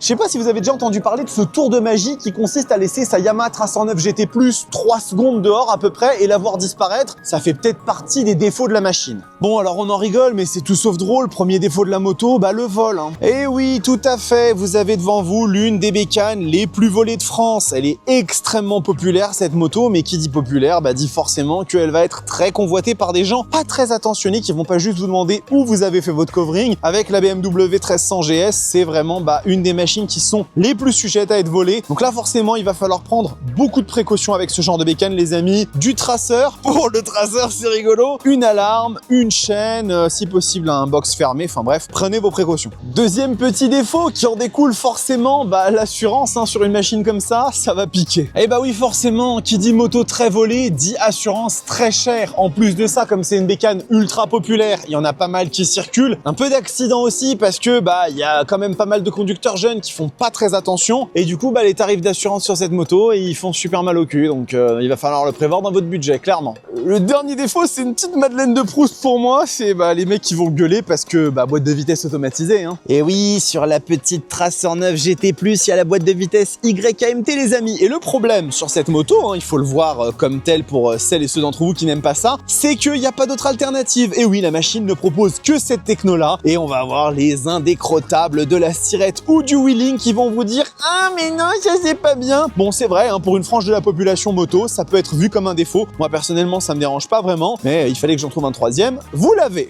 Je sais pas si vous avez déjà entendu parler de ce tour de magie qui consiste à laisser sa Yamaha 309 GT+, 3 secondes dehors à peu près et la voir disparaître. Ça fait peut-être partie des défauts de la machine. Bon, alors on en rigole, mais c'est tout sauf drôle. Premier défaut de la moto, bah le vol. Et oui, tout à fait, vous avez devant vous l'une des bécanes les plus volées de France. Elle est extrêmement populaire cette moto, mais qui dit populaire, bah dit forcément qu'elle va être très convoitée par des gens pas très attentionnés qui vont pas juste vous demander où vous avez fait votre covering. Avec la BMW 1300 GS, c'est vraiment une des machines qui sont les plus sujettes à être volées. Donc là, forcément, il va falloir prendre beaucoup de précautions avec ce genre de bécane, les amis. Du traceur, pour le traceur, c'est rigolo. Une alarme, une chaîne, si possible un box fermé. Enfin bref, prenez vos précautions. Deuxième petit défaut qui en découle forcément, l'assurance sur une machine comme ça va piquer. Et bah oui, forcément, qui dit moto très volée, dit assurance très chère. En plus de ça, comme c'est une bécane ultra populaire, il y en a pas mal qui circulent. Un peu d'accidents aussi parce que il y a quand même pas mal de conducteurs jeunes qui font pas très attention et du coup les tarifs d'assurance sur cette moto ils font super mal au cul, donc il va falloir le prévoir dans votre budget, clairement. Le dernier défaut, c'est une petite Madeleine de Proust pour moi, c'est les mecs qui vont gueuler parce que boîte de vitesse automatisée. Et oui, sur la petite Tracer 9 GT+, il y a la boîte de vitesse YKMT, les amis. Et le problème sur cette moto, il faut le voir comme tel pour celles et ceux d'entre vous qui n'aiment pas ça, c'est qu'il n'y a pas d'autre alternative. Et oui, la machine ne propose que cette techno-là et on va avoir les indécrottables de la Sirette ou du Wheeling qui vont vous dire « Ah mais non, ça c'est pas bien !» Bon, c'est vrai, pour une frange de la population moto, ça peut être vu comme un défaut. Moi, personnellement, ça me dérange pas vraiment, mais il fallait que j'en trouve un troisième. Vous l'avez.